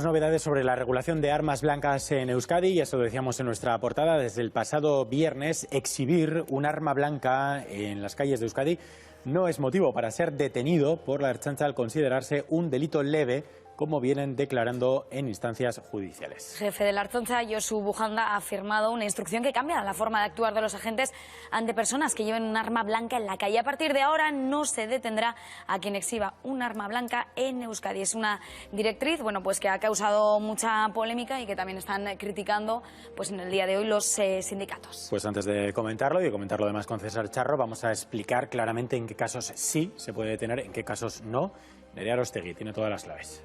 Novedades sobre la regulación de armas blancas en Euskadi, y eso lo decíamos en nuestra portada. Desde el pasado viernes, exhibir un arma blanca en las calles de Euskadi no es motivo para ser detenido por la Ertzaintza al considerarse un delito leve, como vienen declarando en instancias judiciales. El jefe de la Ertzaintza, Josu Bujanda, ha firmado una instrucción que cambia la forma de actuar de los agentes ante personas que lleven un arma blanca en la calle. A partir de ahora no se detendrá a quien exhiba un arma blanca en Euskadi. Es una directriz, pues que ha causado mucha polémica y que también están criticando, en el día de hoy los sindicatos. Pues antes de comentarlo y de comentarlo además con César Charro, vamos a explicar claramente en qué casos sí se puede detener, en qué casos no. Nerea Arostegui tiene todas las claves.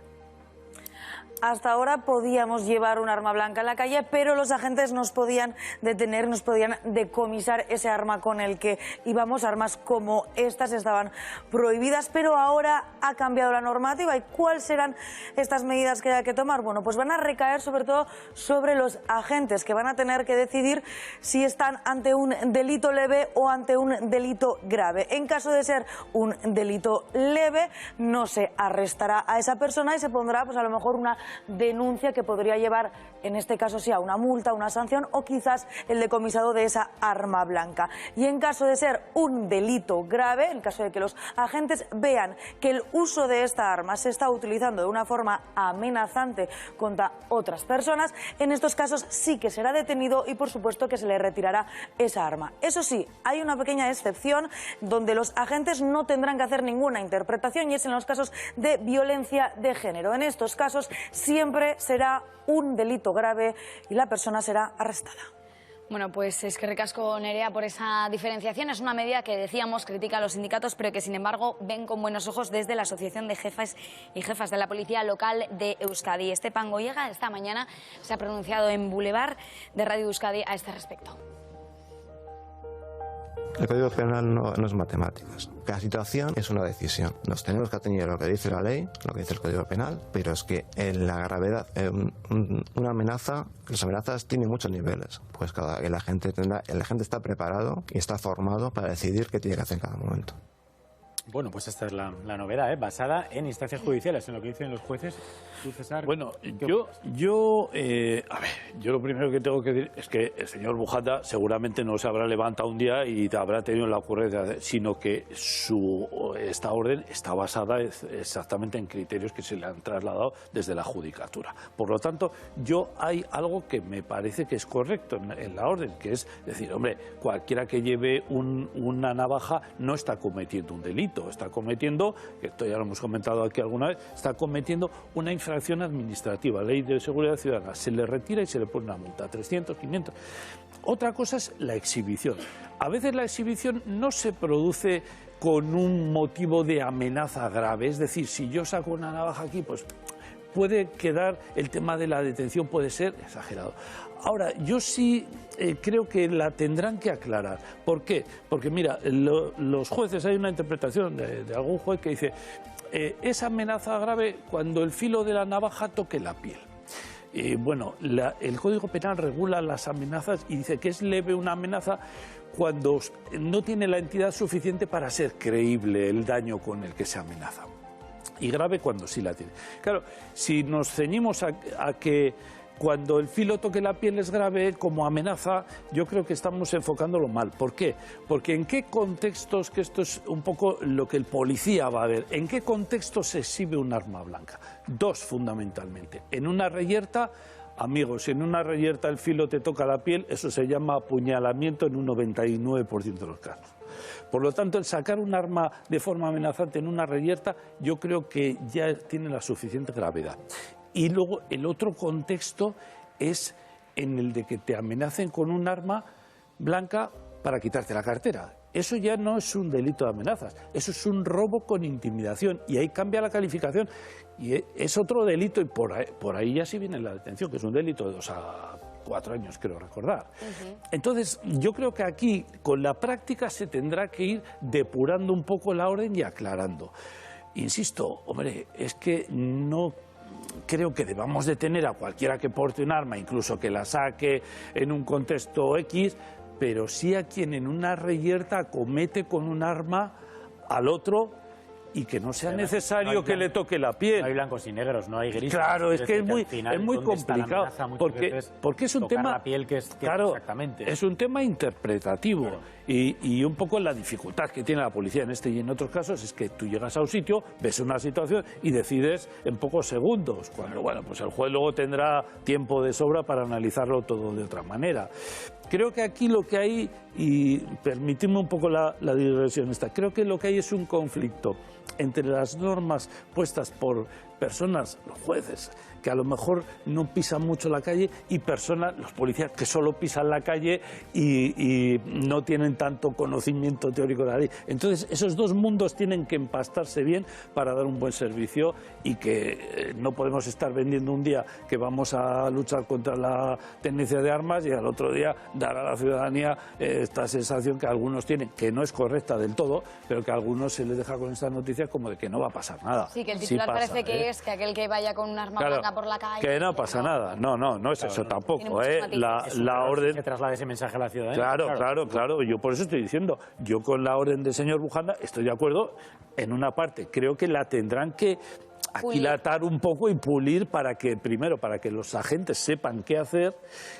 Hasta ahora podíamos llevar un arma blanca en la calle, pero los agentes nos podían detener, nos podían decomisar ese arma con el que íbamos. Armas como estas estaban prohibidas, pero ahora ha cambiado la normativa. ¿Y cuáles serán estas medidas que hay que tomar? Pues van a recaer sobre todo sobre los agentes, que van a tener que decidir si están ante un delito leve o ante un delito grave. En caso de ser un delito leve, no se arrestará a esa persona y se pondrá a lo mejor una denuncia que podría llevar, en este caso sí, a una multa, una sanción o quizás el decomisado de esa arma blanca. Y en caso de ser un delito grave, en caso de que los agentes vean que el uso de esta arma se está utilizando de una forma amenazante contra otras personas, en estos casos sí que será detenido y por supuesto que se le retirará esa arma. Eso sí, hay una pequeña excepción donde los agentes no tendrán que hacer ninguna interpretación, y es en los casos de violencia de género. En estos casos siempre será un delito grave y la persona será arrestada. Pues es que recasco, Nerea, por esa diferenciación. Es una medida que, decíamos, critica a los sindicatos, pero que sin embargo ven con buenos ojos desde la Asociación de Jefes y Jefas de la Policía Local de Euskadi. Estepan Goyega esta mañana se ha pronunciado en Boulevard de Radio Euskadi a este respecto. El Código Penal no es matemáticas. Cada situación es una decisión. Nos tenemos que atener a lo que dice la ley, lo que dice el Código Penal, pero es que en la gravedad, una amenaza, las amenazas tienen muchos niveles. Pues el agente está preparado y está formado para decidir qué tiene que hacer en cada momento. Pues esta es la novedad, basada en instancias judiciales, en lo que dicen los jueces. ¿Tú, César? Yo lo primero que tengo que decir es que el señor Bujanda seguramente no se habrá levantado un día y habrá tenido la ocurrencia, sino que esta orden está basada exactamente en criterios que se le han trasladado desde la judicatura. Por lo tanto, hay algo que me parece que es correcto en la orden, que es decir, hombre, cualquiera que lleve una navaja no está cometiendo un delito. Está cometiendo, que esto ya lo hemos comentado aquí alguna vez, está cometiendo una infracción administrativa, ley de seguridad ciudadana. Se le retira y se le pone una multa, 300, 500. Otra cosa es la exhibición. A veces la exhibición no se produce con un motivo de amenaza grave, es decir, si yo saco una navaja aquí, puede quedar, el tema de la detención puede ser exagerado. Ahora, yo sí creo que la tendrán que aclarar. ¿Por qué? Porque mira, los jueces, hay una interpretación de algún juez que dice es amenaza grave cuando el filo de la navaja toque la piel. El Código Penal regula las amenazas y dice que es leve una amenaza cuando no tiene la entidad suficiente para ser creíble el daño con el que se amenaza. Y grave cuando sí la tiene. Claro, si nos ceñimos a que cuando el filo toque la piel es grave como amenaza, yo creo que estamos enfocándolo mal. ¿Por qué? Porque en qué contextos, que esto es un poco lo que el policía va a ver, en qué contextos se exhibe un arma blanca. Dos, fundamentalmente. En una reyerta, amigos, si en una reyerta el filo te toca la piel, eso se llama apuñalamiento en un 99% de los casos. Por lo tanto, el sacar un arma de forma amenazante en una reyerta, yo creo que ya tiene la suficiente gravedad. Y luego el otro contexto es en el de que te amenacen con un arma blanca para quitarte la cartera. Eso ya no es un delito de amenazas, eso es un robo con intimidación, y ahí cambia la calificación y es otro delito, y por ahí ya sí viene la detención, que es un delito de 2 a 4 años, creo recordar. Entonces, yo creo que aquí, con la práctica, se tendrá que ir depurando un poco la orden y aclarando. Insisto, hombre, es que no creo que debamos detener a cualquiera que porte un arma, incluso que la saque en un contexto X, pero sí a quien en una reyerta acomete con un arma al otro y que no sea necesario que le toque la piel. No hay blancos y negros, no hay grises. Claro, es que es muy complicado, porque es un tema, la piel que claro, exactamente. es un tema interpretativo, claro. Y un poco la dificultad que tiene la policía en este y en otros casos es que tú llegas a un sitio, ves una situación y decides en pocos segundos, cuando bueno, pues el juez luego tendrá tiempo de sobra para analizarlo todo de otra manera. Creo que aquí lo que hay, y permitidme un poco la digresión esta, creo que lo que hay es un conflicto entre las normas puestas por personas, los jueces, que a lo mejor no pisan mucho la calle, y personas, los policías, que solo pisan la calle y no tienen tanto conocimiento teórico de la ley. Entonces, esos dos mundos tienen que empastarse bien para dar un buen servicio, y que no podemos estar vendiendo un día que vamos a luchar contra la tenencia de armas y al otro día dar a la ciudadanía esta sensación que algunos tienen, que no es correcta del todo, pero que a algunos se les deja con esta noticia como de que no va a pasar nada. Sí, que el titular sí pasa, parece que es que aquel que vaya con un arma blanca por la calle... Que no pasa nada. No es eso tampoco. La orden... Que traslade ese mensaje a la ciudadanía. Claro. Yo por eso estoy diciendo, yo con la orden del señor Bujanda estoy de acuerdo en una parte. Creo que la tendrán que aquilatar un poco y pulir, para que, primero, para que los agentes sepan qué hacer,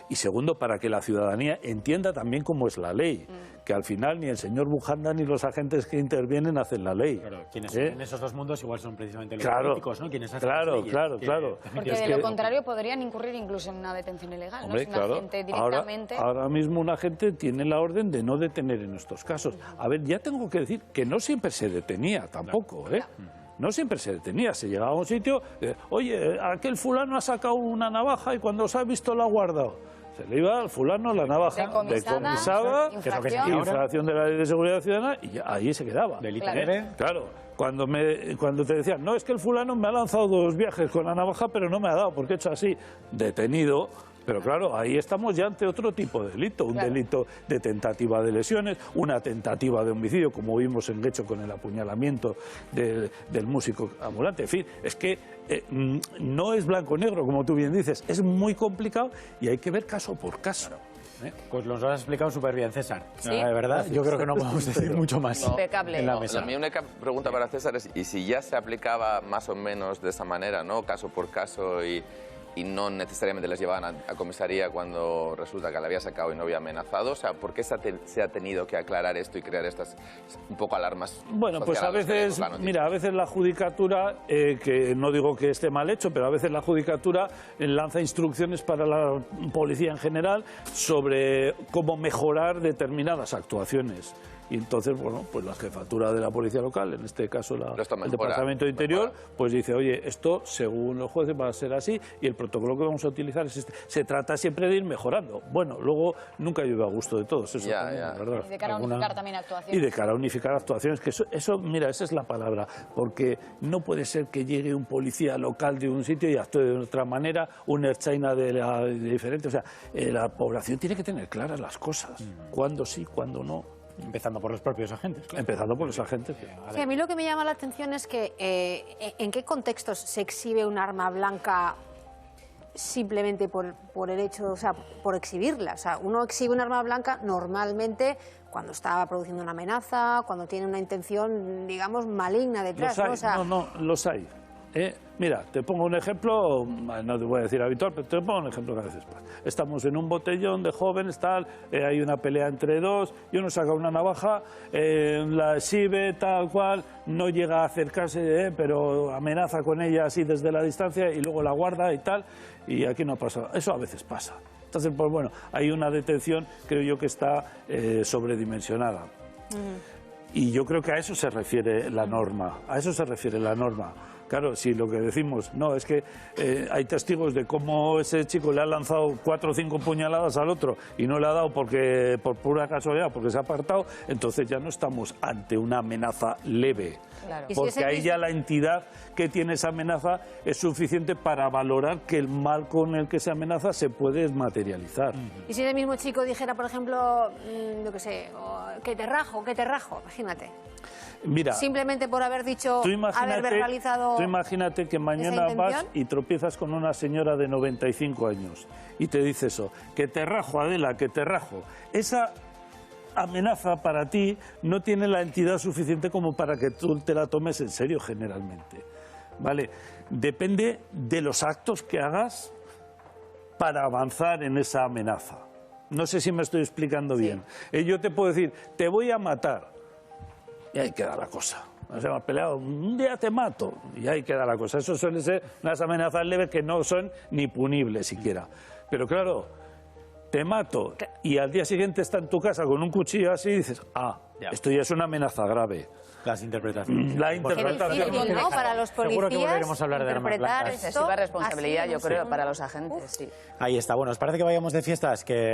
y segundo, para que la ciudadanía entienda también cómo es la ley, que al final ni el señor Bujanda ni los agentes que intervienen hacen la ley. Claro, quienes en esos dos mundos igual son precisamente los políticos, ¿no? Quienes hacen las leyes, claro. Porque de lo contrario podrían incurrir incluso en una detención ilegal, hombre, ¿no? Si un agente directamente... Ahora mismo un agente tiene la orden de no detener en estos casos. A ver, ya tengo que decir que no siempre se detenía tampoco, No siempre se detenía, se llegaba a un sitio, oye, aquel fulano ha sacado una navaja y cuando se ha visto la ha guardado. Se le iba al fulano la navaja, decomisada, infracción de la Ley de Seguridad Ciudadana, y ahí se quedaba. Delito leve. Claro, cuando te decían, no, es que el fulano me ha lanzado 2 viajes con la navaja, pero no me ha dado, porque he hecho así, detenido. Pero claro, ahí estamos ya ante otro tipo de delito, un delito de tentativa de lesiones, una tentativa de homicidio, como vimos en Guecho con el apuñalamiento del músico ambulante. En fin, es que no es blanco-negro, como tú bien dices, es muy complicado y hay que ver caso por caso. Pues los has explicado súper bien, César. ¿Sí? De verdad, yo creo que no podemos decir mucho más. Impecable. En la mesa. Mi única pregunta para César es, ¿y si ya se aplicaba más o menos de esa manera, ¿no? Caso por caso, y no necesariamente les llevaban a comisaría cuando resulta que la había sacado y no había amenazado? O sea, ¿por qué se ha tenido que aclarar esto y crear estas un poco alarmas? Bueno, pues a veces, mira, a veces la judicatura, que no digo que esté mal hecho, pero a veces la judicatura lanza instrucciones para la policía en general sobre cómo mejorar determinadas actuaciones. Y entonces, bueno, pues la jefatura de la policía local, en este caso el Departamento de Interior, pues dice, oye, esto según los jueces va a ser así y el protocolo que vamos a utilizar es este. Se trata siempre de ir mejorando. Bueno, luego nunca llueve a gusto de todos, eso también, ¿verdad? Y de cara a unificar también actuaciones. Y de cara a unificar actuaciones, que eso, mira, esa es la palabra, porque no puede ser que llegue un policía local de un sitio y actúe de otra manera, un ertzaina de diferente. O sea, la población tiene que tener claras las cosas, cuándo sí, cuándo no. Empezando por los propios agentes. Claro. Empezando por los agentes. Sí, a mí lo que me llama la atención es que en qué contextos se exhibe un arma blanca simplemente por el hecho, o sea, por exhibirla. O sea, uno exhibe un arma blanca normalmente cuando está produciendo una amenaza, cuando tiene una intención, digamos, maligna detrás. Los hay, ¿no? Los hay. Mira, te pongo un ejemplo, no te voy a decir habitual, pero te pongo un ejemplo que a veces pasa. Estamos en un botellón de jóvenes, tal, hay una pelea entre dos, y uno saca una navaja, la exhibe, tal cual, no llega a acercarse, pero amenaza con ella así desde la distancia y luego la guarda y tal, y aquí no ha pasado. Eso a veces pasa. Entonces, pues bueno, hay una detención, creo yo, que está sobredimensionada. Y yo creo que a eso se refiere la norma, Claro, si lo que decimos, no, es que hay testigos de cómo ese chico le ha lanzado 4 o 5 puñaladas al otro y no le ha dado por pura casualidad, porque se ha apartado, entonces ya no estamos ante una amenaza leve. Claro. Porque ahí ya la entidad que tiene esa amenaza es suficiente para valorar que el mal con el que se amenaza se puede materializar. Y si el mismo chico dijera, por ejemplo, yo qué sé, que te rajo, imagínate. Mira, simplemente por haber dicho, haber verbalizado. Tú imagínate que mañana vas y tropiezas con una señora de 95 años y te dice eso, que te rajo, Adela, que te rajo. Esa amenaza para ti no tiene la entidad suficiente como para que tú te la tomes en serio generalmente. ¿Vale? Depende de los actos que hagas para avanzar en esa amenaza. No sé si me estoy explicando bien. Yo te puedo decir, te voy a matar, y ahí queda la cosa. Nos hemos peleado, un día te mato, y ahí queda la cosa. Eso suelen ser unas amenazas leves que no son ni punibles siquiera. Pero claro, te mato y al día siguiente está en tu casa con un cuchillo así y dices, esto ya es una amenaza grave. Las interpretaciones. La interpretación. Qué difícil, ¿no? Para los Seguro que policías volveremos a hablar de armas interpretar blancas. esto Excesiva responsabilidad, así, yo no sé. creo, para los agentes, sí. Ahí está. Bueno, ¿os parece que vayamos de fiestas? Que